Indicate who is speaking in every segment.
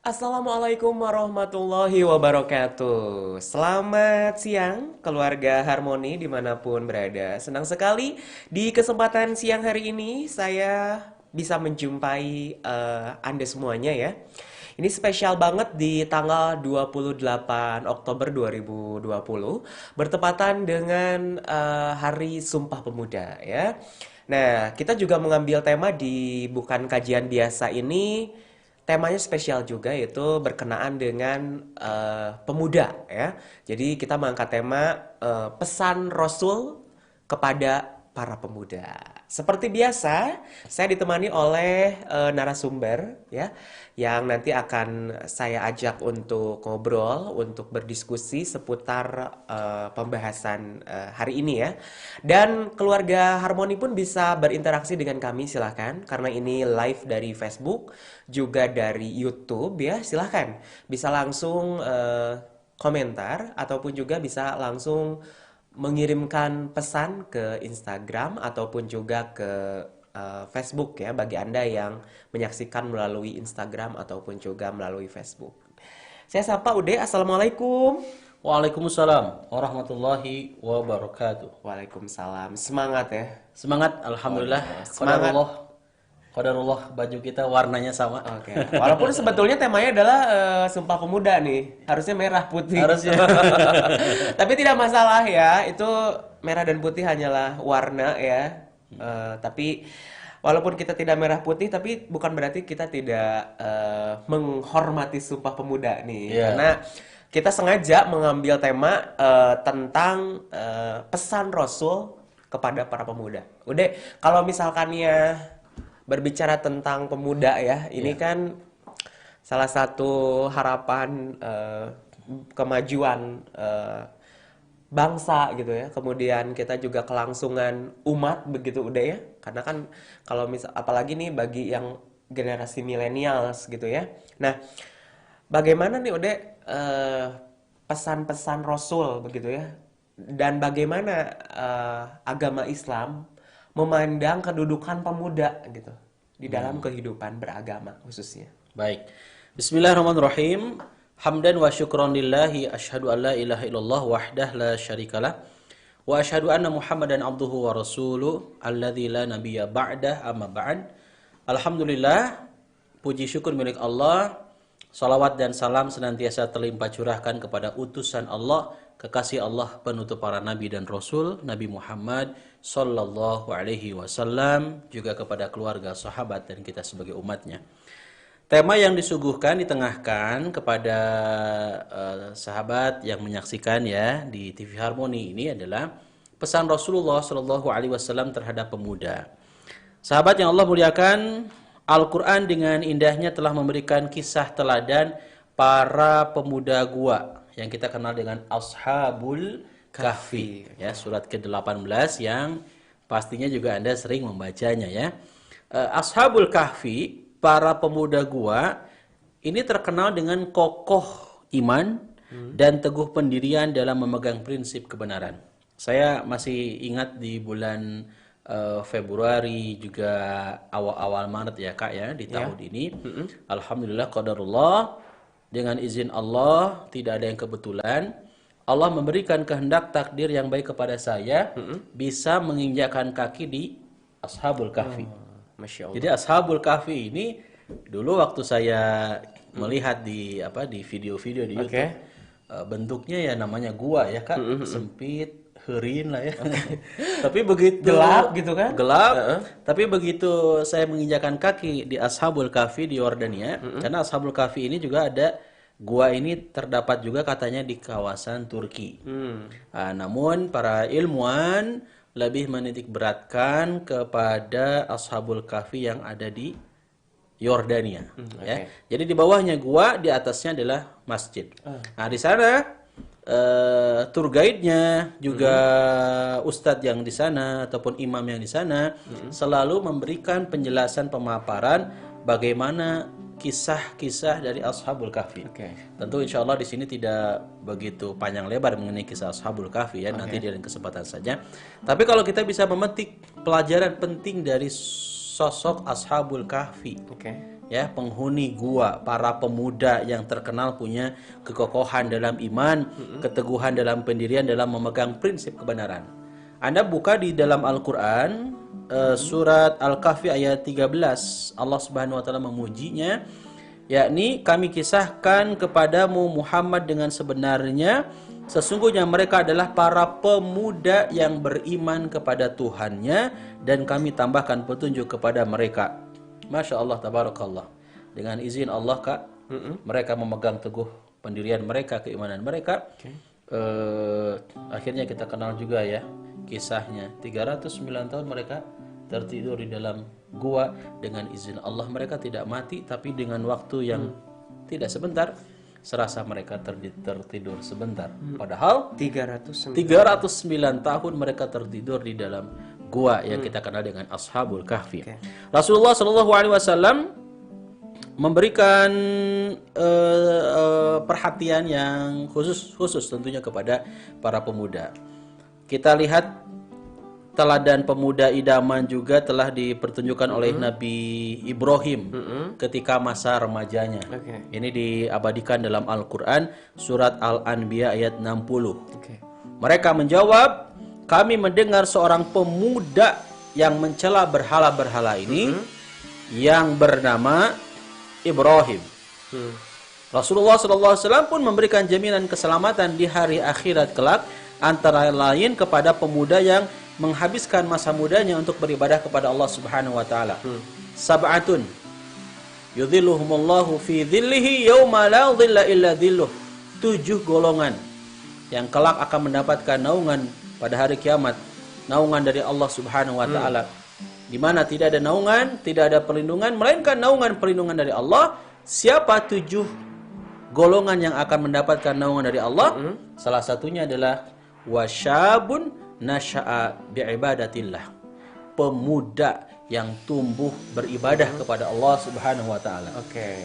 Speaker 1: Assalamualaikum warahmatullahi wabarakatuh. Selamat siang keluarga Harmoni dimanapun berada. Senang sekali di kesempatan siang hari ini saya bisa menjumpai Anda semuanya ya. Ini spesial banget di tanggal 28 Oktober 2020 bertepatan dengan Hari Sumpah Pemuda ya. Nah, kita juga mengambil tema di bukan kajian biasa ini. Temanya spesial juga yaitu berkenaan dengan pemuda ya. Jadi kita mengangkat tema pesan Rasul kepada para pemuda. Seperti biasa, saya ditemani oleh narasumber ya yang nanti akan saya ajak untuk ngobrol, untuk berdiskusi seputar pembahasan hari ini ya. Dan keluarga Harmoni pun bisa berinteraksi dengan kami silahkan karena ini live dari Facebook juga dari YouTube ya silahkan bisa langsung komentar ataupun juga bisa langsung mengirimkan pesan ke Instagram ataupun juga ke Facebook ya bagi Anda yang menyaksikan melalui Instagram ataupun juga melalui Facebook. Saya sapa Ude, Assalamualaikum.
Speaker 2: Waalaikumsalam warahmatullahi wabarakatuh.
Speaker 1: Waalaikumsalam. Semangat ya.
Speaker 2: Semangat,
Speaker 1: Waduh,
Speaker 2: alhamdulillah.
Speaker 1: semangat.
Speaker 2: Qadarullah, qadarullah baju kita warnanya sama.
Speaker 1: Oke. Walaupun sebetulnya temanya adalah Sumpah Pemuda nih. Harusnya merah putih.
Speaker 2: Harusnya.
Speaker 1: Tapi tidak masalah ya. Itu merah dan putih hanyalah warna ya. Tapi walaupun kita tidak merah putih, tapi bukan berarti kita tidak menghormati Sumpah Pemuda nih.
Speaker 2: Iya.
Speaker 1: Karena kita sengaja mengambil tema tentang pesan Rasul kepada para pemuda. Udah, kalau misalkannya berbicara tentang pemuda ya, ini
Speaker 2: Iya.
Speaker 1: kan salah satu harapan kemajuan bangsa gitu ya. Kemudian kita juga kelangsungan umat begitu udah ya. Karena kan kalau misal apalagi nih bagi yang generasi milenials gitu ya. Nah, bagaimana nih udah pesan-pesan Rasul begitu ya? Dan bagaimana agama Islam memandang kedudukan pemuda gitu di dalam kehidupan beragama khususnya.
Speaker 2: Baik. Bismillahirrahmanirrahim. Hamdan wa syukran lillahi asyhadu an la ilaha illallah wahdah la syarikalah wa asyhadu anna Muhammadan abduhu wa rasuluh alladzi la nabiyya ba'dah amma ba'd. Alhamdulillah, puji syukur milik Allah. Salawat dan salam senantiasa terlimpah curahkan kepada utusan Allah, kekasih Allah, penutup para nabi dan rasul, Nabi Muhammad sallallahu alaihi wasallam, juga kepada keluarga, sahabat dan kita sebagai umatnya. Tema yang disuguhkan, ditengahkan kepada sahabat yang menyaksikan ya di TV Harmoni ini adalah pesan Rasulullah sallallahu alaihi wasallam terhadap pemuda. Sahabat yang Allah muliakan, Al-Quran dengan indahnya telah memberikan kisah teladan para pemuda gua yang kita kenal dengan Ashabul Kahfi. Ya, surat ke-18 yang pastinya juga Anda sering membacanya ya. Ashabul Kahfi, para pemuda gua, ini terkenal dengan kokoh iman dan teguh pendirian dalam memegang prinsip kebenaran. Saya masih ingat di bulan Februari juga awal-awal Maret ya Kak ya di tahun ini. Alhamdulillah qadarullah, dengan izin Allah tidak ada yang kebetulan. Allah memberikan kehendak takdir yang baik kepada saya bisa menginjakkan kaki di Ashabul Kahfi.
Speaker 1: Masya
Speaker 2: Jadi
Speaker 1: Allah.
Speaker 2: Ashabul Kahfi ini dulu waktu saya melihat di video-video di
Speaker 1: Oke.
Speaker 2: YouTube, bentuknya ya namanya gua ya Kak, sempit, herin lah ya. Tapi begitu
Speaker 1: Gelap gitu kan?
Speaker 2: gelap, tapi begitu saya menginjakan kaki di Ashabul Kahfi di Yordania, karena Ashabul Kahfi ini juga ada, gua ini terdapat juga katanya di kawasan Turki. Namun para ilmuwan lebih menitik beratkan kepada Ashabul Kahfi yang ada di Yordania, ya. Jadi di bawahnya gua, di atasnya adalah masjid. Nah, di sana tour guide-nya juga ustadz yang di sana ataupun imam yang di sana selalu memberikan penjelasan pemaparan bagaimana kisah-kisah dari Ashabul Kahfi.
Speaker 1: Oke.
Speaker 2: Tentu insya Allah di sini tidak begitu panjang lebar mengenai kisah Ashabul Kahfi ya, nanti di lain kesempatan saja. Tapi kalau kita bisa memetik pelajaran penting dari sosok Ashabul Kahfi.
Speaker 1: Oke.
Speaker 2: Ya, penghuni gua, para pemuda yang terkenal punya kekokohan dalam iman, keteguhan dalam pendirian dalam memegang prinsip kebenaran. Anda buka di dalam Al-Qur'an surat Al-Kahfi ayat 13, Allah Subhanahu wa taala memujinya, yakni kami kisahkan kepadamu Muhammad dengan sebenarnya, sesungguhnya mereka adalah para pemuda yang beriman kepada Tuhannya dan kami tambahkan petunjuk kepada mereka. Masya Allah, tabarakallah. Dengan izin Allah, Kak, mereka memegang teguh pendirian mereka, keimanan mereka. Akhirnya kita kenal juga ya kisahnya. 309 tahun mereka tertidur di dalam gua dengan izin Allah. Mereka tidak mati, tapi dengan waktu yang tidak sebentar, serasa mereka tertidur sebentar. Padahal
Speaker 1: 309.
Speaker 2: 309 tahun mereka tertidur di dalam gua yang kita kenal dengan Ashabul Kahfi. Rasulullah Shallallahu Alaihi Wasallam memberikan perhatian yang khusus tentunya kepada para pemuda. Kita lihat teladan pemuda idaman juga telah dipertunjukkan oleh Nabi Ibrahim ketika masa remajanya. Ini diabadikan dalam Al-Quran surat Al-Anbiya ayat 60. Mereka menjawab, kami mendengar seorang pemuda yang mencela berhala-berhala ini yang bernama Ibrahim. Rasulullah SAW pun memberikan jaminan keselamatan di hari akhirat kelak, antara lain kepada pemuda yang menghabiskan masa mudanya untuk beribadah kepada Allah Subhanahu wa taala. Sab'atun yudhilluhumullahu fi dhillihi yauma la dhilla illa dhilluh. 7 golongan yang kelak akan mendapatkan naungan pada hari kiamat, naungan dari Allah Subhanahu wa taala. Di mana tidak ada naungan, tidak ada perlindungan melainkan naungan perlindungan dari Allah. Siapa 7 golongan yang akan mendapatkan naungan dari Allah? Salah satunya adalah wasyabun nasha'a bi'ibadatillah. Pemuda yang tumbuh beribadah kepada Allah Subhanahu wa taala.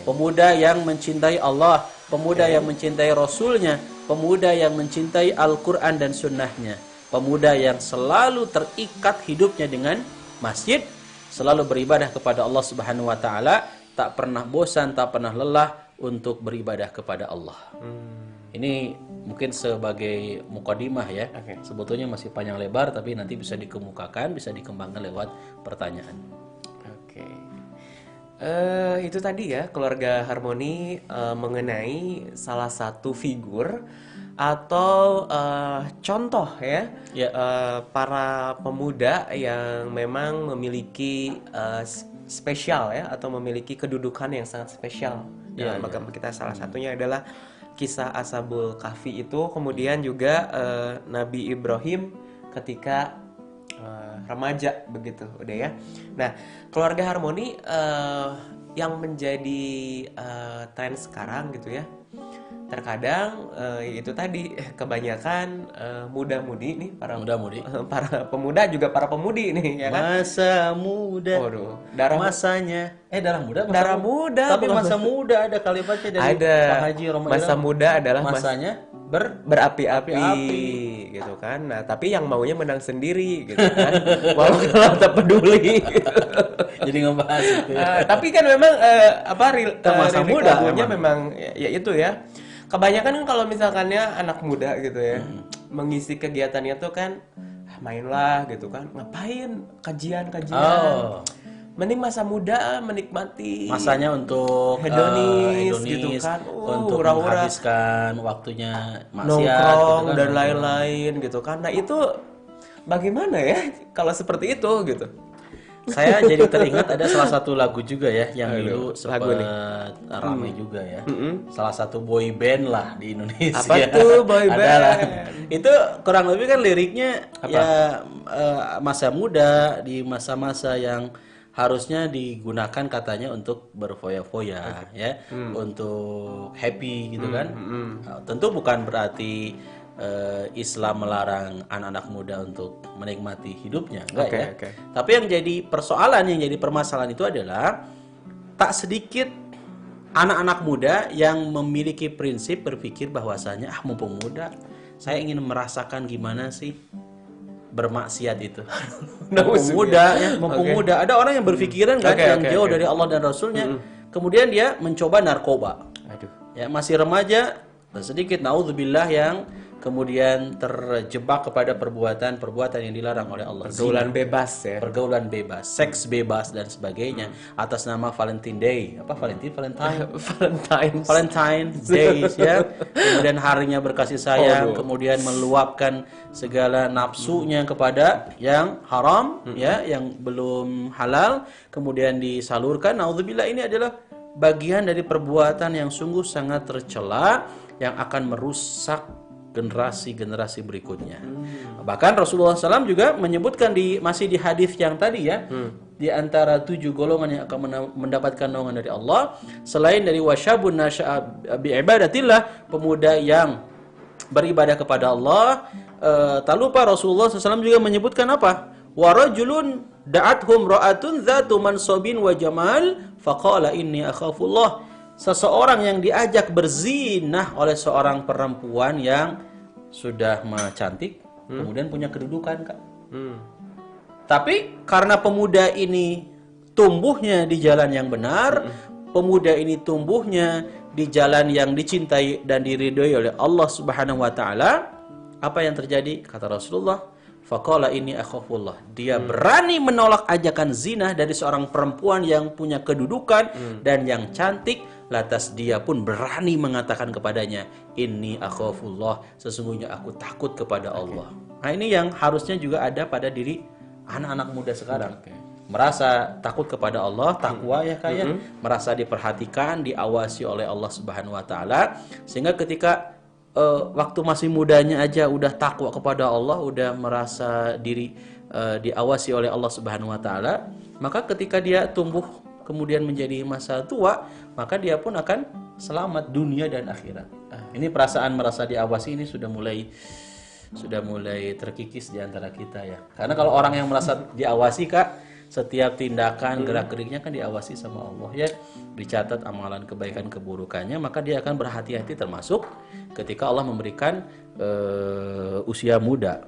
Speaker 2: Pemuda yang mencintai Allah, pemuda yang mencintai Rasulnya, pemuda yang mencintai Al-Quran dan sunnahnya, pemuda yang selalu terikat hidupnya dengan masjid, selalu beribadah kepada Allah Subhanahu wa taala, tak pernah bosan, tak pernah lelah untuk beribadah kepada Allah. Ini mungkin sebagai mukadimah ya. Sebetulnya masih panjang lebar, tapi nanti bisa dikemukakan, bisa dikembangkan lewat pertanyaan.
Speaker 1: Itu tadi ya, keluarga harmoni mengenai salah satu figur atau contoh ya, para pemuda yang memang memiliki spesial ya, atau memiliki kedudukan yang sangat spesial dalam agama kita. Salah satunya adalah kisah Ashabul Kahfi itu, kemudian juga Nabi Ibrahim ketika remaja begitu, udah ya. Nah, keluarga harmoni yang menjadi tren sekarang gitu ya. Terkadang itu tadi kebanyakan muda-mudi nih, para pemuda juga para pemudi nih ya kan.
Speaker 2: Masa muda.
Speaker 1: Waduh,
Speaker 2: masanya darah muda.
Speaker 1: Darah muda.
Speaker 2: Tapi masa muda ada kalimatnya dari Pak Haji Roma.
Speaker 1: Masa muda adalah
Speaker 2: masanya
Speaker 1: berapi-api gitu kan. Nah, tapi yang maunya menang sendiri gitu kan. Mau kalau tak peduli.
Speaker 2: Jadi ngebahas itu.
Speaker 1: Tapi kan memang
Speaker 2: masa muda
Speaker 1: memang ya itu ya. Kebanyakan kan kalau misalkannya anak muda gitu ya, mengisi kegiatannya tuh kan mainlah gitu kan. Ngapain kajian. Mending masa muda menikmati
Speaker 2: masanya untuk
Speaker 1: hedonis gitu kan,
Speaker 2: untuk menghabiskan waktunya
Speaker 1: nongkrong gitu kan, dan lain-lain gitu kan. Nah itu bagaimana ya kalau seperti itu gitu?
Speaker 2: Saya jadi teringat ada salah satu lagu juga ya yang dulu sempat ramai juga ya. Salah satu boy band lah di Indonesia.
Speaker 1: Apa tuh boy band?
Speaker 2: Itu kurang lebih kan liriknya ya masa muda di masa-masa yang harusnya digunakan katanya untuk berfoya-foya ya, untuk happy gitu kan. Tentu bukan berarti Islam melarang anak-anak muda untuk menikmati hidupnya, enggak ya. Tapi yang jadi persoalan, yang jadi permasalahan itu adalah tak sedikit anak-anak muda yang memiliki prinsip berpikir bahwasanya mumpung muda, saya ingin merasakan gimana sih bermaksiat itu. Mumpung
Speaker 1: Nauzubillah.
Speaker 2: muda ya, mumpung
Speaker 1: Oke.
Speaker 2: muda. Ada orang yang berpikiran kan
Speaker 1: Oke,
Speaker 2: yang
Speaker 1: oke,
Speaker 2: jauh
Speaker 1: oke.
Speaker 2: dari Allah dan Rasulnya, kemudian dia mencoba narkoba.
Speaker 1: Aduh.
Speaker 2: Ya, masih remaja, sedikit naudzubillah yang kemudian terjebak kepada perbuatan-perbuatan yang dilarang oleh Allah.
Speaker 1: Pergaulan bebas ya.
Speaker 2: Pergaulan bebas, seks bebas dan sebagainya atas nama Valentine Day. Apa Valentine? Valentine Days ya. Kemudian harinya berkasih sayang, kemudian meluapkan segala nafsunya kepada yang haram ya, yang belum halal, kemudian disalurkan. Naudzubillah, ini adalah bagian dari perbuatan yang sungguh sangat tercela yang akan merusak generasi-generasi berikutnya. Bahkan Rasulullah SAW juga menyebutkan masih di hadis yang tadi ya, di antara 7 golongan yang akan mendapatkan naungan dari Allah, selain dari wasyabun nasya'a bi'ibadatillah, pemuda yang beribadah kepada Allah. Tak lupa Rasulullah SAW juga menyebutkan apa? Warajulun da'athum ra'atun dzatu mansabin wa jamal faqala inni akhafullah. Seseorang yang diajak berzinah oleh seorang perempuan yang sudah cantik, kemudian punya kedudukan, Kak. Tapi karena pemuda ini tumbuhnya di jalan yang benar, pemuda ini tumbuhnya di jalan yang dicintai dan diridhoi oleh Allah Subhanahu wa taala, apa yang terjadi? Kata Rasulullah, faqala inni akhafullah. Dia berani menolak ajakan zina dari seorang perempuan yang punya kedudukan dan yang cantik. Lantas dia pun berani mengatakan kepadanya, inni akhafullah, sesungguhnya aku takut kepada Allah. Nah, ini yang harusnya juga ada pada diri anak-anak muda sekarang. Merasa takut kepada Allah, takwa ya kayak, merasa diperhatikan, diawasi oleh Allah Subhanahu wa taala, sehingga ketika waktu masih mudanya aja udah takwa kepada Allah, udah merasa diri diawasi oleh Allah Subhanahu wa taala, maka ketika dia tumbuh kemudian menjadi masa tua, maka dia pun akan selamat dunia dan akhirat. Ini perasaan merasa diawasi ini sudah mulai terkikis di antara kita ya. Karena kalau orang yang merasa diawasi, Kak, setiap tindakan gerak-geriknya kan diawasi sama Allah ya, dicatat amalan kebaikan keburukannya, maka dia akan berhati-hati, termasuk ketika Allah memberikan usia muda.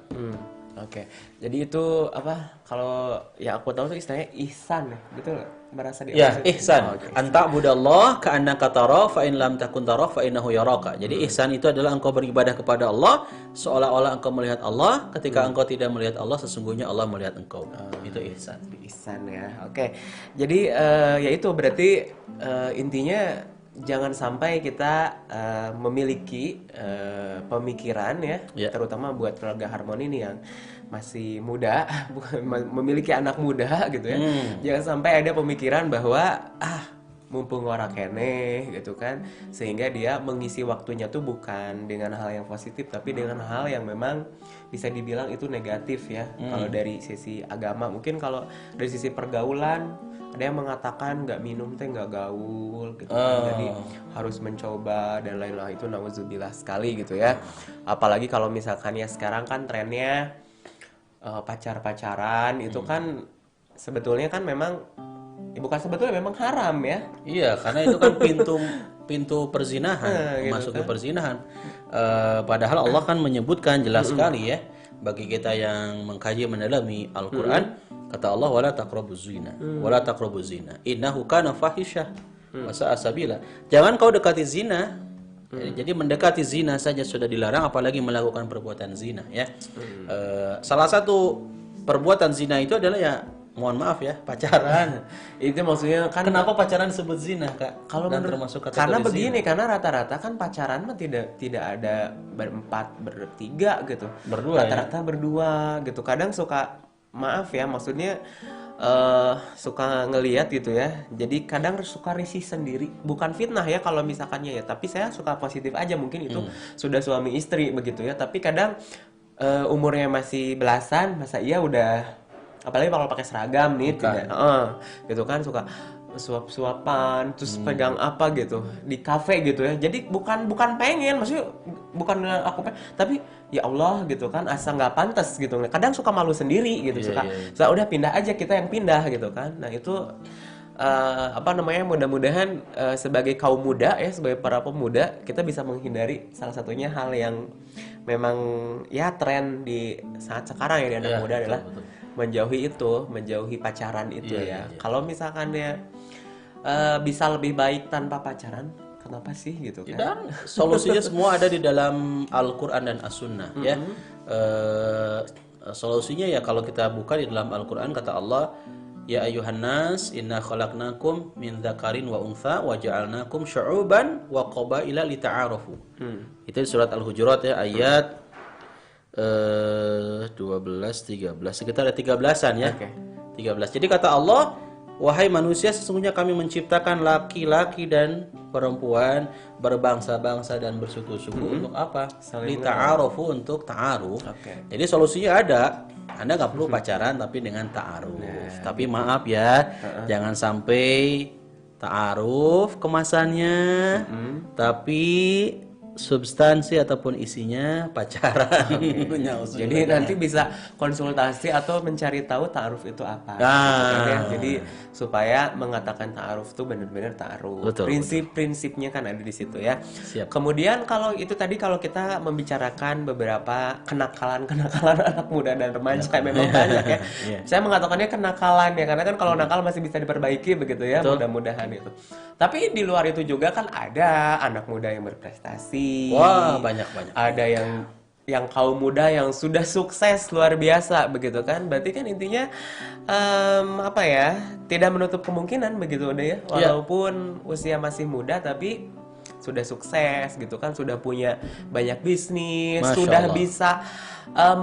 Speaker 1: Oke. Jadi itu apa? Kalau ya aku tahu tuh istilahnya ihsan ya. Betul nggak? Merasa
Speaker 2: Ya,
Speaker 1: diawasi.
Speaker 2: ihsan.
Speaker 1: Oh, oke.
Speaker 2: Anta budallah ka'annaka tara fa in lam takun tara fa innahu yaraka. Jadi ihsan itu adalah engkau beribadah kepada Allah seolah-olah engkau melihat Allah, ketika engkau tidak melihat Allah sesungguhnya Allah melihat engkau. Itu ihsan.
Speaker 1: Ihsan ya. Oke. Jadi ya itu berarti intinya jangan sampai kita memiliki pemikiran ya, terutama buat keluarga Harmoni nih yang masih muda, memiliki anak muda gitu ya. Jangan sampai ada pemikiran bahwa mumpung ora kene gitu kan, sehingga dia mengisi waktunya tuh bukan dengan hal yang positif tapi dengan hal yang memang bisa dibilang itu negatif ya. Kalau dari sisi agama, mungkin kalau dari sisi pergaulan ada yang mengatakan nggak minum teh nggak gaul gitu kan. Jadi harus mencoba dan lain-lain, itu nauzubillah sekali gitu ya. Apalagi kalau misalkan ya sekarang kan trennya pacar-pacaran itu kan sebetulnya kan memang bukan sebetulnya memang haram ya.
Speaker 2: Iya, karena itu kan pintu perzinahan, masuk ke perzinahan. Padahal Allah kan menyebutkan jelas sekali ya, bagi kita yang mengkaji mendalami Al-Qur'an, kata Allah wala taqrabuz zina, wala taqrabuz zina, innahu kana fahisyah wa sa'a sabila. Jangan kau dekati zina. Jadi mendekati zina saja sudah dilarang, apalagi melakukan perbuatan zina ya. Salah satu perbuatan zina itu adalah ya, mohon maaf ya, pacaran.
Speaker 1: Itu maksudnya kan
Speaker 2: Kenapa pacaran disebut zina, Kak?
Speaker 1: kalau
Speaker 2: Dan
Speaker 1: menurut
Speaker 2: termasuk kategori
Speaker 1: karena
Speaker 2: zina.
Speaker 1: begini, karena rata-rata kan pacaran mah tidak ada berempat bertiga gitu,
Speaker 2: Berdua ya?
Speaker 1: rata-rata berdua gitu. Kadang suka maaf ya, maksudnya suka ngelihat gitu ya, jadi kadang suka risih sendiri, bukan fitnah ya kalau misalkannya ya, tapi saya suka positif aja, mungkin itu sudah suami istri begitu ya, tapi kadang umurnya masih belasan, masa iya udah, apalagi kalau pakai seragam nih, tidak, gitu kan, suka suap-suapan, terus pegang apa gitu di kafe gitu ya. Jadi bukan pengen, maksudnya bukan aku pengen, tapi ya Allah gitu kan, asa nggak pantas gitu. Kadang suka malu sendiri gitu, suka udah pindah aja, kita yang pindah gitu kan. Nah itu apa namanya, mudah-mudahan sebagai kaum muda ya, sebagai para pemuda, kita bisa menghindari salah satunya hal yang memang ya tren di saat sekarang ya di anak
Speaker 2: Ya,
Speaker 1: muda
Speaker 2: betul,
Speaker 1: adalah
Speaker 2: betul.
Speaker 1: menjauhi pacaran itu
Speaker 2: Iya, iya,
Speaker 1: ya.
Speaker 2: iya.
Speaker 1: Kalau misalkan ya bisa lebih baik tanpa pacaran, kenapa sih gitu kan?
Speaker 2: Dan solusinya semua ada di dalam Al-Quran dan As-Sunnah ya. Solusinya ya kalau kita buka di dalam Al-Quran kata Allah, ya ayuhan nas inna khalaqnakum min dzakarin wa untha wa ja'alnakum syu'uban wa qabaila lita'arafu. Itu di surat Al-Hujurat ya ayat 12 13 sekitar ada 13-an ya.
Speaker 1: Oke.
Speaker 2: 13. Jadi kata Allah, wahai manusia sesungguhnya kami menciptakan laki-laki dan perempuan berbangsa-bangsa dan bersuku-suku untuk apa?
Speaker 1: Saling
Speaker 2: Lita'arufu, untuk ta'aruf.
Speaker 1: Oke.
Speaker 2: Jadi solusinya ada. Anda nggak perlu pacaran tapi dengan ta'aruf. Tapi maaf ya, jangan sampai ta'aruf kemasannya tapi substansi ataupun isinya pacaran. Nyauzubillah.
Speaker 1: Jadi nanti bisa konsultasi atau mencari tahu ta'aruf itu apa.
Speaker 2: Nah.
Speaker 1: Gitu kan ya. Jadi supaya mengatakan ta'aruf itu benar-benar ta'aruf.
Speaker 2: Betul,
Speaker 1: Prinsip-prinsipnya kan ada di situ ya.
Speaker 2: Siap.
Speaker 1: Kemudian kalau itu tadi kalau kita membicarakan beberapa kenakalan-kenakalan anak muda dan remaja memang banyak ya.
Speaker 2: Iya.
Speaker 1: Saya mengatakannya kenakalan ya karena kan kalau nakal masih bisa diperbaiki begitu ya, mudah-mudahan itu. Tapi di luar itu juga kan ada anak muda yang berprestasi.
Speaker 2: Wah, banyak-banyak.
Speaker 1: Ada yang kaum muda yang sudah sukses luar biasa begitu kan. Berarti kan intinya apa ya? Tidak menutup kemungkinan begitu udah ya. Walaupun usia masih muda tapi sudah sukses gitu kan, sudah punya banyak bisnis,
Speaker 2: Masya
Speaker 1: sudah
Speaker 2: Allah.
Speaker 1: bisa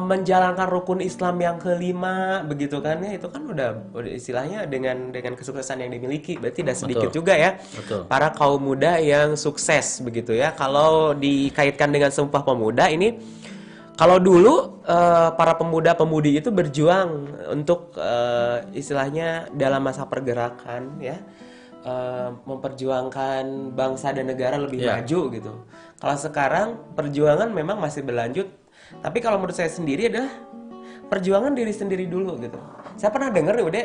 Speaker 1: menjalankan rukun Islam yang kelima begitu kan ya. Itu kan udah istilahnya dengan kesuksesan yang dimiliki berarti tidak sedikit juga ya
Speaker 2: Betul.
Speaker 1: para kaum muda yang sukses begitu ya. Kalau dikaitkan dengan Sumpah Pemuda ini, kalau dulu para pemuda-pemudi itu berjuang untuk istilahnya dalam masa pergerakan ya, memperjuangkan bangsa dan negara lebih maju gitu. Kalau sekarang perjuangan memang masih berlanjut, tapi kalau menurut saya sendiri adalah perjuangan diri sendiri dulu gitu. Saya pernah dengar nih Ude,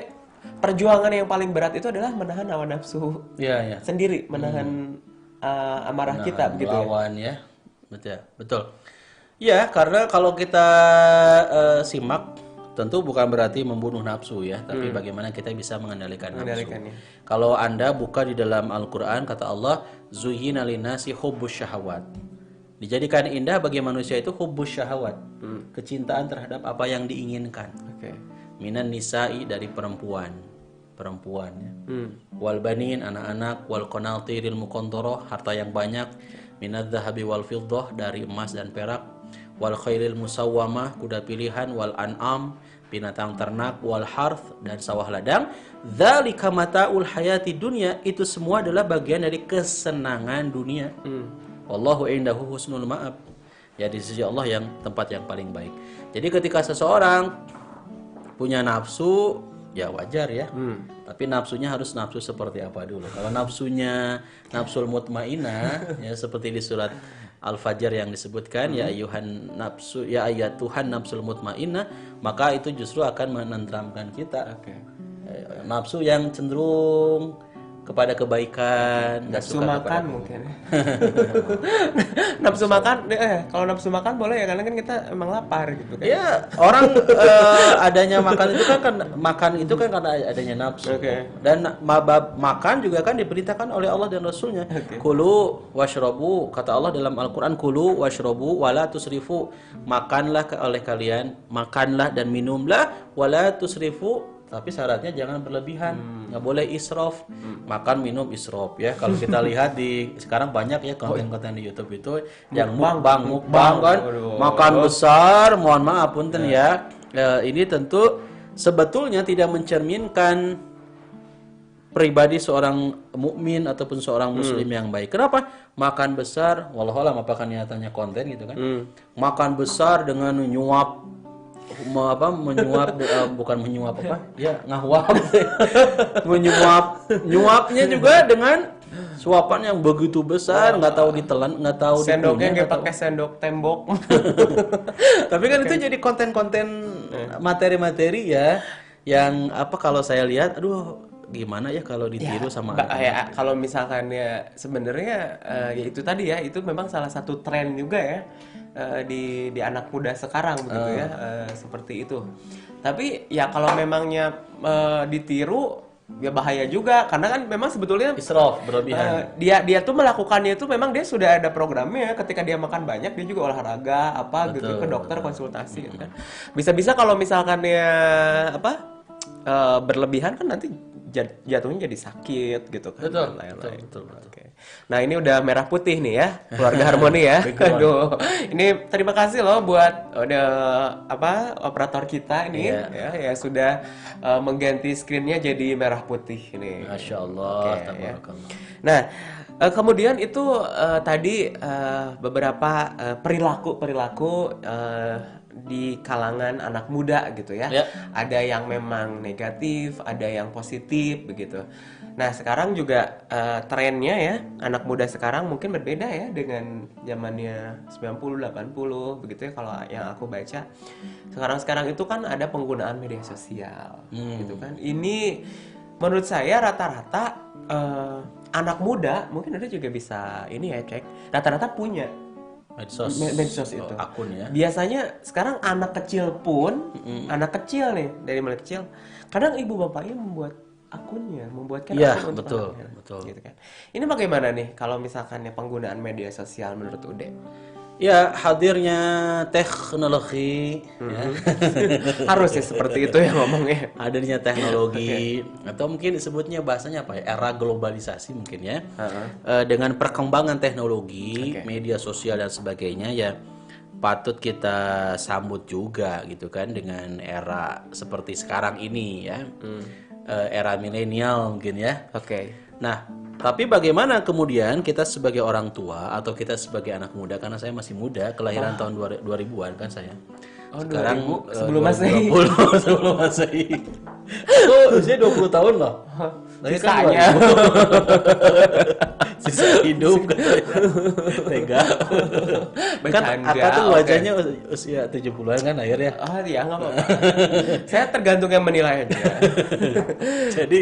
Speaker 1: perjuangan yang paling berat itu adalah menahan hawa nafsu
Speaker 2: Iya, iya.
Speaker 1: sendiri, menahan amarah kita begitu ya.
Speaker 2: Melawan ya. Betul. Betul. Ya, karena kalau kita simak tentu bukan berarti membunuh nafsu ya, tapi bagaimana kita bisa mengendalikan nafsu.
Speaker 1: Mengendalikannya.
Speaker 2: Kalau Anda buka di dalam Al-Qur'an kata Allah, zuyyina linnasi hubbus syahawat. Dijadikan indah bagi manusia itu hubbus syahawat. Kecintaan terhadap apa yang diinginkan.
Speaker 1: Oke.
Speaker 2: Minan nisa'i, dari perempuan ya. Wal banin, anak-anak, wal qanatiril muqantarah, harta yang banyak, minadz zahabi wal fiddah, dari emas dan perak, wal khairil musawwamah, kuda pilihan, wal an'am, binatang ternak, wal harth, dan sawah ladang. Dzalika mataul hayati dunya, itu semua adalah bagian dari kesenangan dunia. Wallahu indahu husnul ma'ab. Ya, di sisi Allah yang tempat yang paling baik. Jadi ketika seseorang punya nafsu, ya wajar ya. Tapi nafsunya harus nafsu seperti apa dulu. Kalau nafsunya nafsul mutmainah ya seperti di surat Al-Fajr yang disebutkan ya ayuhan nafsu ya ayat Tuhan nafsul mutmainah, maka itu justru akan menenteramkan kita.
Speaker 1: Oke.
Speaker 2: Nafsu yang cenderung kepada kebaikan, nggak
Speaker 1: Nafsu
Speaker 2: suka
Speaker 1: makan
Speaker 2: kepada
Speaker 1: mungkin. Nafsu makan, kalau nafsu makan boleh ya karena kan kita emang lapar gitu kan.
Speaker 2: ya orang adanya makan itu kan karena adanya nafsu.
Speaker 1: Oke.
Speaker 2: Dan makan juga kan diperintahkan oleh Allah dan Rasulnya. Kulu washrobu, kata Allah dalam Al-Quran, kulu washrobu wala tusrifu, makanlah oleh kalian, makanlah dan minumlah, wala tusrifu, tapi syaratnya jangan berlebihan, nggak boleh israf, makan minum israf ya. Kalau kita lihat di sekarang banyak ya konten-konten di YouTube itu yang mukbang kan,
Speaker 1: Waduh.
Speaker 2: makan besar, mohon maaf punten ya. Ini tentu sebetulnya tidak mencerminkan pribadi seorang mukmin ataupun seorang muslim yang baik. Kenapa? Makan besar, wallahualam apakah niatannya konten gitu kan? Makan besar dengan bukan menyuap apa? Ya, ngahuap. Nyuapnya juga dengan suapan yang begitu besar, nggak tahu ditelan, nggak tahu
Speaker 1: Sendoknya
Speaker 2: dikunyah,
Speaker 1: kayak pakai sendok tembok.
Speaker 2: tapi kan itu jadi konten-konten materi-materi ya yang apa kalau saya lihat aduh gimana ya kalau
Speaker 1: Ya,
Speaker 2: ditiru sama anak-anak?
Speaker 1: ya, kalau misalkan ya sebenarnya ya itu tadi ya, itu memang salah satu tren juga ya di anak muda sekarang begitu ya, seperti itu. Tapi ya kalau memangnya ditiru ya bahaya juga, karena kan memang sebetulnya
Speaker 2: Israf berlebihan.
Speaker 1: dia tuh melakukannya itu memang dia sudah ada programnya. Ketika dia makan banyak dia juga olahraga apa gitu ke
Speaker 2: Betul,
Speaker 1: dokter
Speaker 2: betul.
Speaker 1: konsultasi gitu kan. Bisa-bisa kalau misalkan ya apa berlebihan kan nanti jatuhnya jadi sakit gitu kan
Speaker 2: Betul,
Speaker 1: dan
Speaker 2: betul,
Speaker 1: lain-lain.
Speaker 2: betul, betul.
Speaker 1: Oke. Nah, ini udah merah putih nih ya, keluarga Harmoni ya.
Speaker 2: Background.
Speaker 1: Aduh. Ini terima kasih loh buat udah apa operator kita ini
Speaker 2: Iya.
Speaker 1: ya sudah mengganti screen-nya jadi merah putih ini.
Speaker 2: Masya Allah,
Speaker 1: Oke, ya.
Speaker 2: tabarakallah.
Speaker 1: Nah, kemudian itu tadi beberapa perilaku-perilaku di kalangan anak muda gitu ya.
Speaker 2: Ya.
Speaker 1: Ada yang memang negatif, ada yang positif begitu. Nah, sekarang juga trennya ya, anak muda sekarang mungkin berbeda ya dengan zamannya 90, 80 begitu ya kalau yang aku baca. Sekarang itu kan ada penggunaan media sosial gitu kan. Ini menurut saya rata-rata anak muda mungkin ada juga bisa ini ya cek. Rata-rata punya medsos itu.
Speaker 2: Akun ya.
Speaker 1: Biasanya sekarang anak kecil pun, anak kecil nih dari mulai kecil, kadang ibu bapaknya membuat akunnya, membuatkan
Speaker 2: Iya,
Speaker 1: akun untuk
Speaker 2: betul,
Speaker 1: anaknya,
Speaker 2: betul.
Speaker 1: gitu kan. Ini bagaimana nih kalau misalkan ya penggunaan media sosial menurut Ude?
Speaker 2: Ya, hadirnya teknologi, ya.
Speaker 1: Harus ya seperti itu ya ngomongnya.
Speaker 2: Hadirnya teknologi, atau mungkin disebutnya bahasanya apa ya, era globalisasi mungkin ya. Dengan perkembangan teknologi, media sosial dan sebagainya ya patut kita sambut juga gitu kan dengan era seperti sekarang ini ya. Era milenial mungkin ya.
Speaker 1: Oke.
Speaker 2: Nah, tapi bagaimana kemudian kita sebagai orang tua atau kita sebagai anak muda, karena saya masih muda, kelahiran tahun 2000-an kan saya.
Speaker 1: Oh,
Speaker 2: Sekarang
Speaker 1: 2000 sebelum Masehi.
Speaker 2: 2020 sebelum Masehi. Aku usia 20 tahun loh. Lahir kan
Speaker 1: Sisanya.
Speaker 2: 2000. Sisa hidup katanya. Tega. Kan
Speaker 1: Bercanda,
Speaker 2: Aka tuh
Speaker 1: oke.
Speaker 2: wajahnya usia 70-an kan lahir ya.
Speaker 1: Oh iya nggak apa-apa. Saya tergantung yang menilai aja.
Speaker 2: Jadi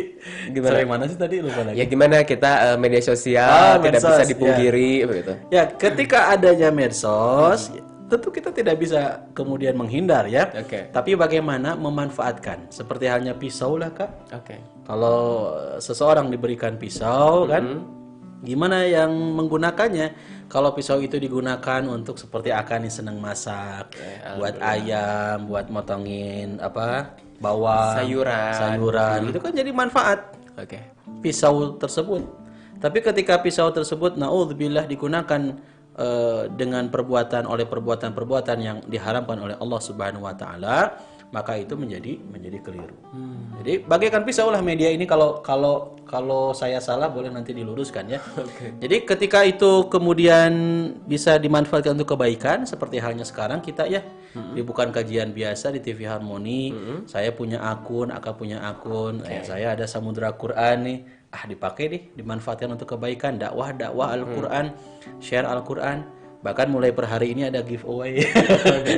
Speaker 1: Gimana?
Speaker 2: sampai mana sih tadi lupa lagi.
Speaker 1: Ya gimana kita media sosial tidak
Speaker 2: medsos,
Speaker 1: bisa dipungkiri begitu.
Speaker 2: Ya, ketika adanya medsos, tentu kita tidak bisa kemudian menghindar ya.
Speaker 1: Oke.
Speaker 2: Tapi bagaimana memanfaatkan? Seperti halnya pisau lah, Kak.
Speaker 1: Oke.
Speaker 2: Kalau seseorang diberikan pisau kan, gimana yang menggunakannya? Kalau pisau itu digunakan untuk seperti Akani senang masak, buat ayam, buat motongin apa? Bawang, sayuran, itu kan jadi manfaat
Speaker 1: Oke.
Speaker 2: pisau tersebut. Tapi ketika pisau tersebut naudzubillah digunakan dengan perbuatan-perbuatan yang diharamkan oleh Allah Subhanahu wa taala, maka itu menjadi keliru. Jadi bagaikan pisau lah media ini, kalau saya salah boleh nanti diluruskan ya. Jadi ketika itu kemudian bisa dimanfaatkan untuk kebaikan seperti halnya sekarang kita ya di bukan kajian biasa di TV Harmoni, saya punya akun, Aka punya akun, saya ada Samudra Quran nih. Dipakai deh, dimanfaatkan untuk kebaikan, dakwah Al-Quran, share Al-Quran. Bahkan mulai per hari ini ada giveaway.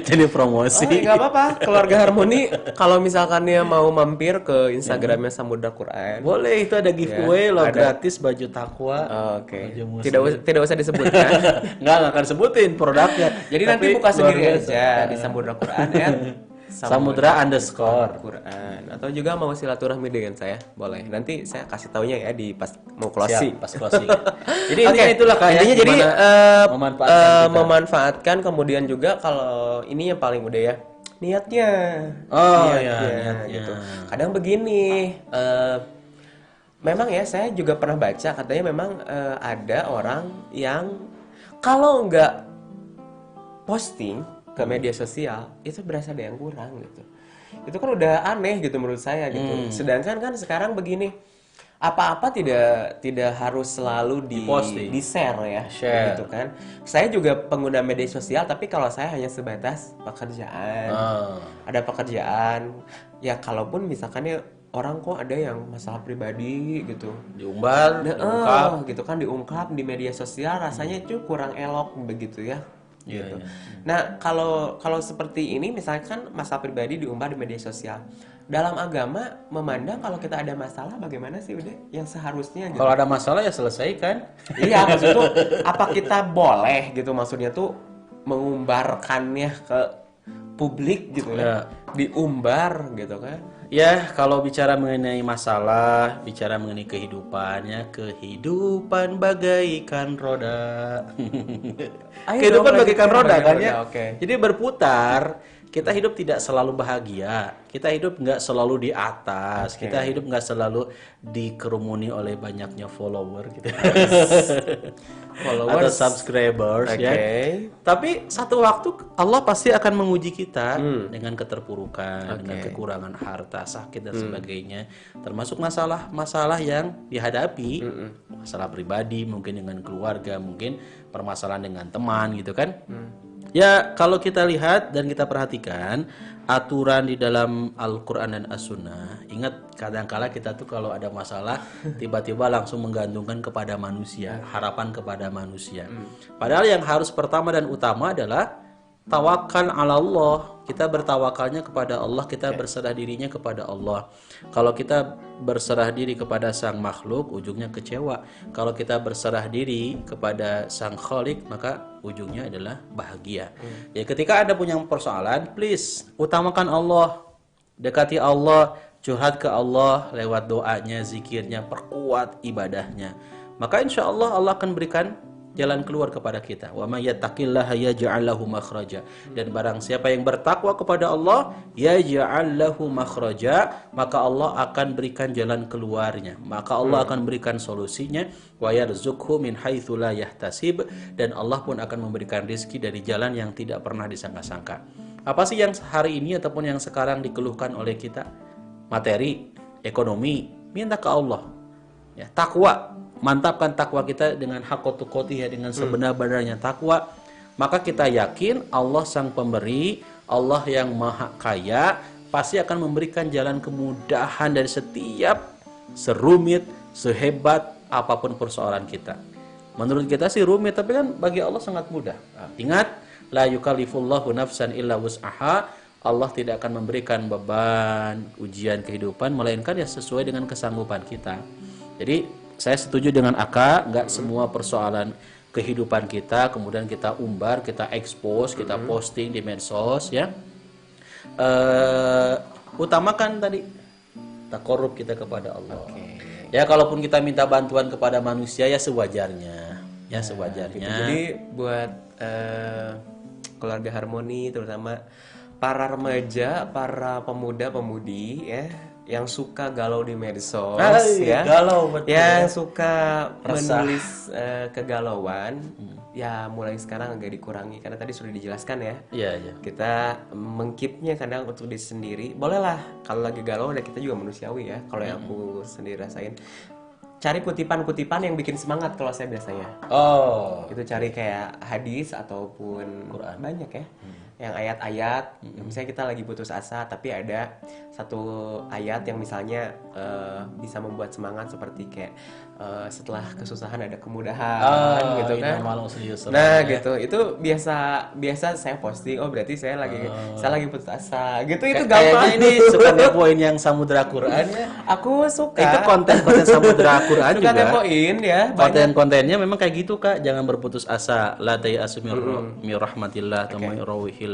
Speaker 2: Jadi promosi.
Speaker 1: Nggak apa-apa, keluarga Harmoni kalau misalkan dia mau mampir ke Instagramnya Samudra Quran.
Speaker 2: Boleh, itu ada giveaway loh, gratis baju takwa.
Speaker 1: Oke.
Speaker 2: Baju muslim.
Speaker 1: Tidak usah disebutkan.
Speaker 2: Nggak akan sebutin produknya.
Speaker 1: Jadi nanti
Speaker 2: Tapi
Speaker 1: buka
Speaker 2: luar
Speaker 1: sendiri
Speaker 2: biasa.
Speaker 1: aja di Samudra Quran ya.
Speaker 2: Samudra underscore.
Speaker 1: Quran, atau juga mau silaturahmi dengan saya, boleh. Nanti saya kasih taunya ya di pas mau closing.
Speaker 2: Siap, pas closing. Jadi
Speaker 1: Oke,
Speaker 2: intinya itulah kayak
Speaker 1: intinya jadi
Speaker 2: memanfaatkan kita.
Speaker 1: memanfaatkan, kemudian juga kalau ini yang paling udah ya niatnya.
Speaker 2: Oh ya, niatnya.
Speaker 1: Gitu. Kadang begini, memang ya saya juga pernah baca katanya memang ada orang yang kalau nggak posting ke media sosial itu berasa ada yang kurang gitu. Itu kan udah aneh gitu menurut saya gitu. Sedangkan kan sekarang begini, apa-apa tidak harus selalu
Speaker 2: Diposting.
Speaker 1: di share ya,
Speaker 2: Share.
Speaker 1: gitu kan. Saya juga pengguna media sosial, tapi kalau saya hanya sebatas pekerjaan. Ada pekerjaan, ya kalaupun misalkan ya orang kok ada yang masalah pribadi gitu,
Speaker 2: Diumbar, diungkap.
Speaker 1: gitu kan diungkap di media sosial, rasanya itu kurang elok begitu ya.
Speaker 2: Iya,
Speaker 1: Gitu.
Speaker 2: iya.
Speaker 1: Nah, kalau seperti ini misalkan masalah pribadi diumbar di media sosial, dalam agama memandang kalau kita ada masalah bagaimana sih udah yang seharusnya gitu.
Speaker 2: Kalau ada masalah ya selesaikan.
Speaker 1: Iya, maksud tuh apa kita boleh gitu maksudnya tuh mengumbarkannya ke publik gitu
Speaker 2: Ya.
Speaker 1: ya. Diumbar gitu kan.
Speaker 2: Ya, kalau bicara mengenai masalah, bicara mengenai kehidupannya, kehidupan bagaikan roda.
Speaker 1: Ayo
Speaker 2: Kehidupan
Speaker 1: dong,
Speaker 2: bagaikan
Speaker 1: lanjutkan,
Speaker 2: roda
Speaker 1: bagaikan
Speaker 2: kan
Speaker 1: roda,
Speaker 2: ya.
Speaker 1: oke.
Speaker 2: Jadi berputar. Kita hidup tidak selalu bahagia. Kita hidup nggak selalu di atas.
Speaker 1: Oke.
Speaker 2: Kita hidup nggak selalu dikerumuni oleh banyaknya follower gitu. Atau
Speaker 1: Followers.
Speaker 2: subscribers ya.
Speaker 1: Oke.
Speaker 2: Tapi satu waktu Allah pasti akan menguji kita dengan keterpurukan, dengan
Speaker 1: Oke.
Speaker 2: kekurangan harta, sakit dan sebagainya. Termasuk masalah-masalah yang dihadapi, masalah pribadi, mungkin dengan keluarga, mungkin permasalahan dengan teman gitu kan. Ya, kalau kita lihat dan kita perhatikan aturan di dalam Al-Quran dan As-Sunnah, ingat kadangkala kita tuh kalau ada masalah tiba-tiba langsung menggantungkan kepada manusia, harapan kepada manusia. Padahal yang harus pertama dan utama adalah tawakal ala Allah. Kita bertawakalnya kepada Allah, kita berserah dirinya kepada Allah. Kalau kita berserah diri kepada sang makhluk, ujungnya kecewa. Kalau kita berserah diri kepada sang Khalik, maka ujungnya adalah bahagia. Ya, ketika Anda punya persoalan, please utamakan Allah, dekati Allah, curhat ke Allah lewat doanya, zikirnya, perkuat ibadahnya. Maka insya Allah Allah akan berikan jalan keluar kepada kita. Wa may yattaqillaha yaj'al lahu makhraja. Dan barang siapa yang bertakwa kepada Allah, yaj'al lahu makhraja, maka Allah akan berikan jalan keluarnya. Maka Allah akan berikan solusinya. Wa yarzuqhu min haitsu la yahtasib, dan Allah pun akan memberikan rezeki dari jalan yang tidak pernah disangka-sangka. Apa sih yang hari ini ataupun yang sekarang dikeluhkan oleh kita? Materi, ekonomi, minta ke Allah. Ya, takwa, mantapkan takwa kita dengan haqqatu qotih, dengan sebenar-benarnya takwa. Maka kita yakin Allah sang pemberi, Allah yang maha kaya, pasti akan memberikan jalan kemudahan dari setiap serumit, sehebat apapun persoalan kita. Menurut kita sih rumit, tapi kan bagi Allah sangat mudah. Ingat, la yukallifullahu nafsan illa wus'aha. Allah tidak akan memberikan beban ujian kehidupan melainkan ya sesuai dengan kesanggupan kita. Jadi saya setuju dengan Aka, nggak semua persoalan kehidupan kita kemudian kita umbar, kita expose, kita posting di medsos ya. Utamakan tadi takorup kita kepada Allah. Ya, kalaupun kita minta bantuan kepada manusia ya sewajarnya, ya sewajarnya.
Speaker 1: Jadi buat keluarga Harmoni, terutama para remaja, para pemuda-pemudi ya yang suka galau di medsos ya,
Speaker 2: galau betul.
Speaker 1: yang suka
Speaker 2: Resah.
Speaker 1: menulis kegalauan, ya mulai sekarang agak dikurangi karena tadi sudah dijelaskan ya.
Speaker 2: Iya, iya.
Speaker 1: Kita mengkipnya kadang untuk diri sendiri. Bolehlah kalau lagi galau, dan kita juga manusiawi ya. Kalau yang aku sendiri rasain, cari kutipan-kutipan yang bikin semangat kalau saya biasanya.
Speaker 2: Oh,
Speaker 1: Itu cari kayak hadis ataupun Quran, banyak ya. Yang ayat-ayat, misalnya kita lagi putus asa tapi ada satu ayat yang misalnya bisa membuat semangat, seperti kayak setelah kesusahan ada kemudahan gitu kan. Nah, gitu. Itu biasa saya posting, oh berarti saya lagi putus asa. Gitu, itu
Speaker 2: kayaknya
Speaker 1: gampang.
Speaker 2: ini suka ngepoin yang Samudra Quran ya.
Speaker 1: Aku suka.
Speaker 2: Itu konten-konten Samudra Quran
Speaker 1: Suka
Speaker 2: juga.
Speaker 1: ngepoin ya, banyak.
Speaker 2: Konten-kontennya memang kayak gitu Kak, jangan berputus asa, la tayasu min rahmatillah atau min rawihillah.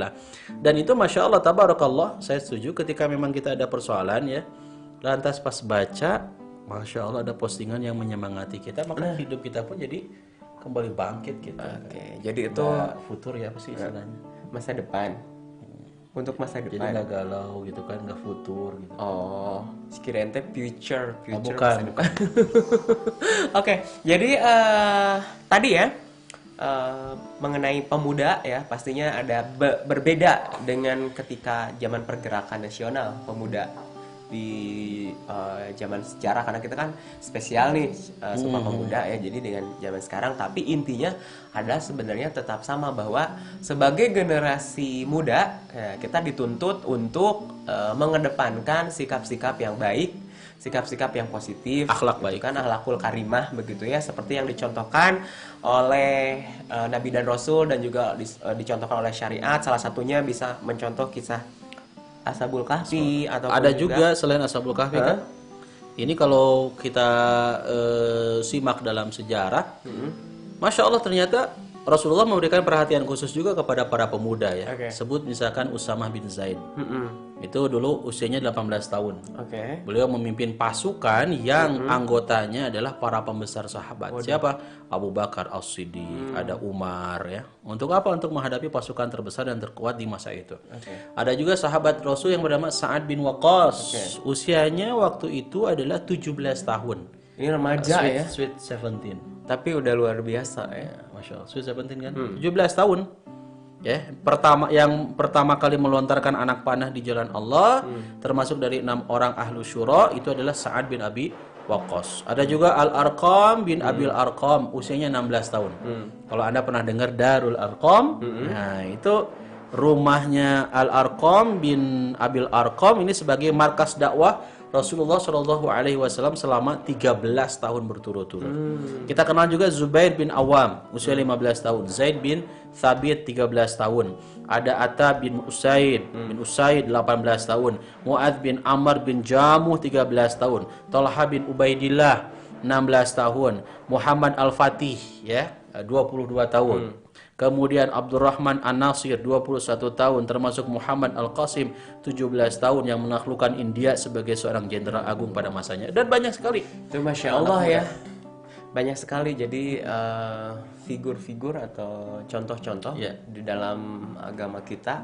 Speaker 2: Dan itu Masya Allah, tabarakallah, saya setuju ketika memang kita ada persoalan ya, lantas pas baca, Masya Allah ada postingan yang menyemangati kita, maka hidup kita pun jadi kembali bangkit gitu.
Speaker 1: Oke, jadi itu
Speaker 2: Nggak futur ya apa sih istilahnya?
Speaker 1: masa depan. Untuk masa
Speaker 2: Jadi
Speaker 1: depan.
Speaker 2: nggak galau gitu kan, nggak futur gitu.
Speaker 1: Oh, sekiranya teh future
Speaker 2: bukan.
Speaker 1: masa depan. Oke, jadi tadi ya mengenai pemuda ya, pastinya ada berbeda dengan ketika zaman pergerakan nasional pemuda di zaman sejarah, karena kita kan spesial nih Sumpah Pemuda ya, jadi dengan zaman sekarang, tapi intinya adalah sebenarnya tetap sama, bahwa sebagai generasi muda kita dituntut untuk mengedepankan sikap-sikap yang baik, sikap-sikap yang positif,
Speaker 2: Akhlak
Speaker 1: gitu
Speaker 2: baik.
Speaker 1: kan, akhlakul karimah begitu ya, seperti yang dicontohkan oleh Nabi dan Rasul, dan juga dicontohkan oleh syariat. Salah satunya bisa mencontoh kisah Ashabul Kahfi ataupun
Speaker 2: Ada juga selain Ashabul Kahfi kan. Ini kalau kita simak dalam sejarah, Masya Allah ternyata Rasulullah memberikan perhatian khusus juga kepada para pemuda ya.
Speaker 1: Oke.
Speaker 2: Sebut misalkan Usamah bin Zaid.
Speaker 1: Mm-mm.
Speaker 2: Itu dulu usianya 18 tahun.
Speaker 1: Oke.
Speaker 2: Beliau memimpin pasukan yang anggotanya adalah para pembesar sahabat. Siapa? Abu Bakar As-Siddiq, ada Umar ya. Untuk apa? Untuk menghadapi pasukan terbesar dan terkuat di masa itu.
Speaker 1: Oke.
Speaker 2: Ada juga sahabat Rasul yang bernama Sa'ad bin Waqqas. Usianya waktu itu adalah 17 tahun.
Speaker 1: Ini remaja ya,
Speaker 2: Sweet 17.
Speaker 1: tapi udah luar biasa ya.
Speaker 2: Masya Allah, Sweet 17 kan? 17 tahun. Ya, yang pertama kali melontarkan anak panah di jalan Allah, termasuk dari 6 orang ahlu syura, itu adalah Sa'ad bin Abi Waqqas. Ada juga Al-Arqam bin Abil Arqam, usianya 16 tahun. Kalau Anda pernah dengar Darul Arqam, nah itu rumahnya Al-Arqam bin Abil Arqam ini sebagai markas dakwah Rasulullah Shallallahu Alaihi Wasallam selama 13 tahun berturut-turut. Kita kenal juga Zubair bin Awam, usia 15 tahun. Zaid bin Thabit 13 tahun. Ada Atta bin Usaid 18 tahun. Mu'adz bin Amr bin Jamuh 13 tahun. Talha bin Ubaidillah 16 tahun. Muhammad Al-Fatih ya 22 tahun. Kemudian Abdurrahman An-Nasir 21 tahun, termasuk Muhammad Al-Qasim 17 tahun yang menaklukkan India sebagai seorang jenderal agung pada masanya. Dan banyak sekali.
Speaker 1: Itu Masya Allah ya. Banyak sekali jadi figur-figur atau contoh-contoh di dalam agama kita.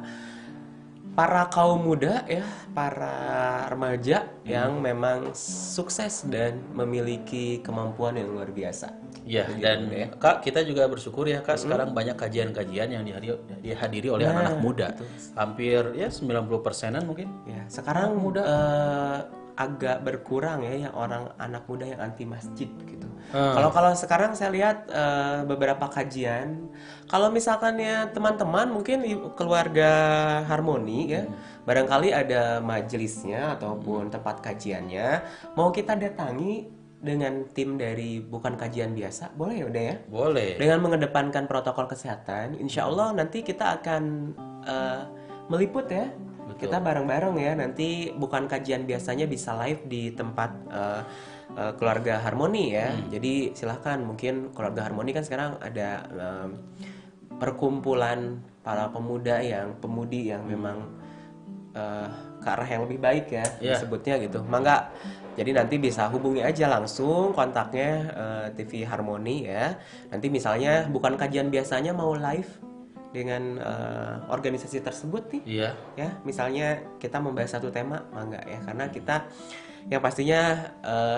Speaker 1: Para kaum muda ya, para remaja yang memang sukses dan memiliki kemampuan yang luar biasa.
Speaker 2: Ya, dan Kak, kita juga bersyukur ya Kak, sekarang banyak kajian-kajian yang dihadiri oleh anak-anak muda. Hampir ya 90%-an mungkin.
Speaker 1: Ya, sekarang agak berkurang ya yang orang anak muda yang anti masjid gitu. Kalau sekarang saya lihat beberapa kajian, kalau misalkan ya teman-teman mungkin keluarga Harmoni ya, barangkali ada majelisnya ataupun tempat kajiannya, mau kita datangi dengan tim dari bukan kajian biasa, boleh ya udah ya?
Speaker 2: Boleh.
Speaker 1: Dengan mengedepankan protokol kesehatan, insya Allah nanti kita akan meliput ya. Kita bareng-bareng ya, nanti bukan kajian biasanya bisa live di tempat keluarga Harmoni ya. Jadi silahkan, mungkin keluarga Harmoni kan sekarang ada perkumpulan para pemudi yang memang ke arah yang lebih baik ya disebutnya gitu. Mangga, jadi nanti bisa hubungi aja langsung kontaknya TV Harmoni ya. Nanti misalnya bukan kajian biasanya mau live dengan organisasi tersebut nih, ya misalnya kita membahas satu tema, mangga ya, karena kita yang pastinya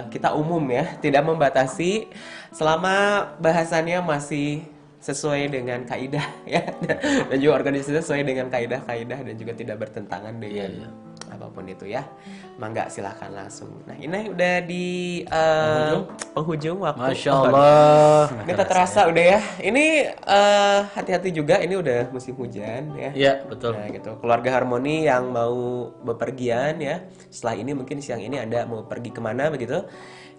Speaker 1: kita umum ya, tidak membatasi selama bahasannya masih sesuai dengan kaidah ya, dan juga organisasi sesuai dengan kaidah-kaidah dan juga tidak bertentangan dengan apapun itu ya. Mangga silahkan langsung. Nah ini udah di penghujung waktu.
Speaker 2: Masya Allah.
Speaker 1: Kita terasa udah ya. Ini hati-hati juga, ini udah musim hujan ya.
Speaker 2: Iya betul.
Speaker 1: Nah gitu. Keluarga Harmoni yang mau bepergian ya. Setelah ini mungkin siang ini Anda mau pergi kemana begitu.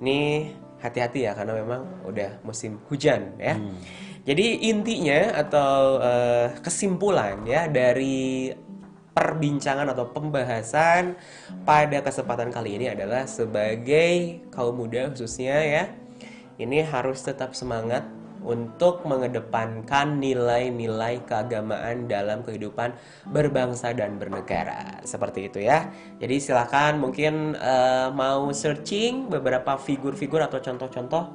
Speaker 1: Ini hati-hati ya karena memang udah musim hujan ya. Jadi intinya atau kesimpulan ya dari perbincangan atau pembahasan pada kesempatan kali ini adalah sebagai kaum muda khususnya ya, ini harus tetap semangat untuk mengedepankan nilai-nilai keagamaan dalam kehidupan berbangsa dan bernegara, seperti itu ya. Jadi silakan mungkin mau searching beberapa figur-figur atau contoh-contoh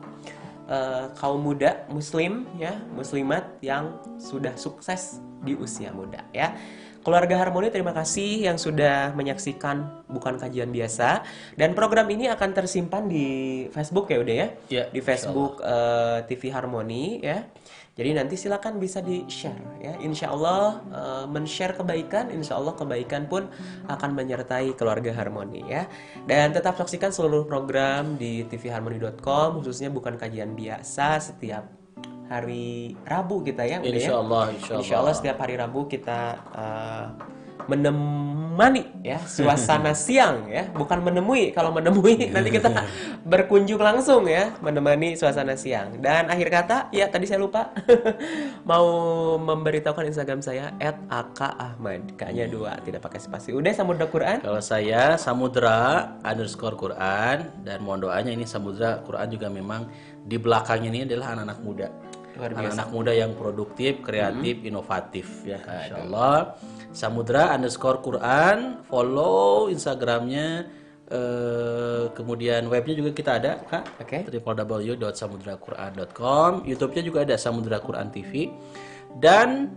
Speaker 1: kaum muda muslim ya, muslimat yang sudah sukses di usia muda ya. Keluarga Harmoni terima kasih yang sudah menyaksikan bukan kajian biasa, dan program ini akan tersimpan di Facebook ya udah ya, di Facebook TV Harmoni ya. Jadi nanti silakan bisa di-share ya. Insya Allah men-share kebaikan, insya Allah kebaikan pun akan menyertai keluarga Harmoni ya. Dan tetap saksikan seluruh program di tvharmoni.com, khususnya bukan kajian biasa setiap hari Rabu kita ya.
Speaker 2: Insya Allah,
Speaker 1: Insya Allah setiap hari Rabu kita menemui menemani ya suasana siang ya, bukan menemui. Kalau menemui nanti kita berkunjung langsung ya, menemani suasana siang. Dan akhir kata, ya tadi saya lupa mau memberitahukan Instagram saya @akahmad, K-nya 2, tidak pakai spasi. Udah Samudra Quran.
Speaker 2: Kalau saya Samudra_Quran, dan mohon doanya ini Samudra Quran juga memang di belakangnya ini adalah anak-anak muda.
Speaker 1: Luar biasa.
Speaker 2: Anak-anak muda yang produktif, kreatif, inovatif ya. Insya Allah. Samudra_Quran, follow Instagramnya, kemudian webnya juga kita ada, Kak.
Speaker 1: Oke.
Speaker 2: www.samudraquran.com. YouTube-nya juga ada Samudra Quran TV, dan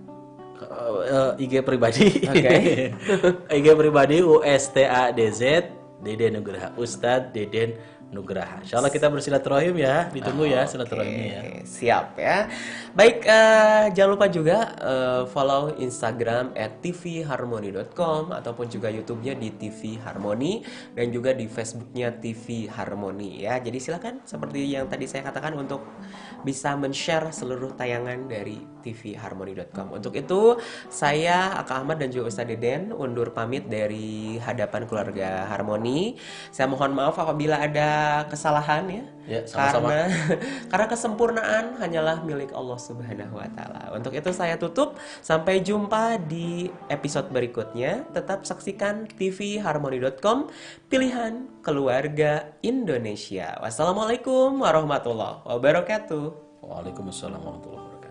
Speaker 2: IG pribadi.
Speaker 1: Oke.
Speaker 2: IG pribadi USTADZ Deden Nugraha, Ustadz Deden Nugraha. Insya Allah kita bersilaturahim ya, ditunggu ya silaturahimnya ya.
Speaker 1: Oke, siap ya. Baik, jangan lupa juga follow Instagram @tvharmony.com ataupun juga YouTube-nya di TV Harmony, dan juga di Facebook-nya TV Harmony ya. Jadi silakan seperti yang tadi saya katakan untuk bisa men-share seluruh tayangan dari tvharmony.com. Untuk itu saya Aka Ahmad dan juga Ustadz Deden undur pamit dari hadapan keluarga Harmony. Saya mohon maaf apabila ada kesalahan ya.
Speaker 2: Ya, sama-sama.
Speaker 1: Karena kesempurnaan hanyalah milik Allah Subhanahu wa taala. Untuk itu saya tutup, sampai jumpa di episode berikutnya. Tetap saksikan tvharmony.com, pilihan keluarga Indonesia. Wassalamualaikum warahmatullahi wabarakatuh.
Speaker 2: Waalaikumsalam warahmatullahi wabarakatuh.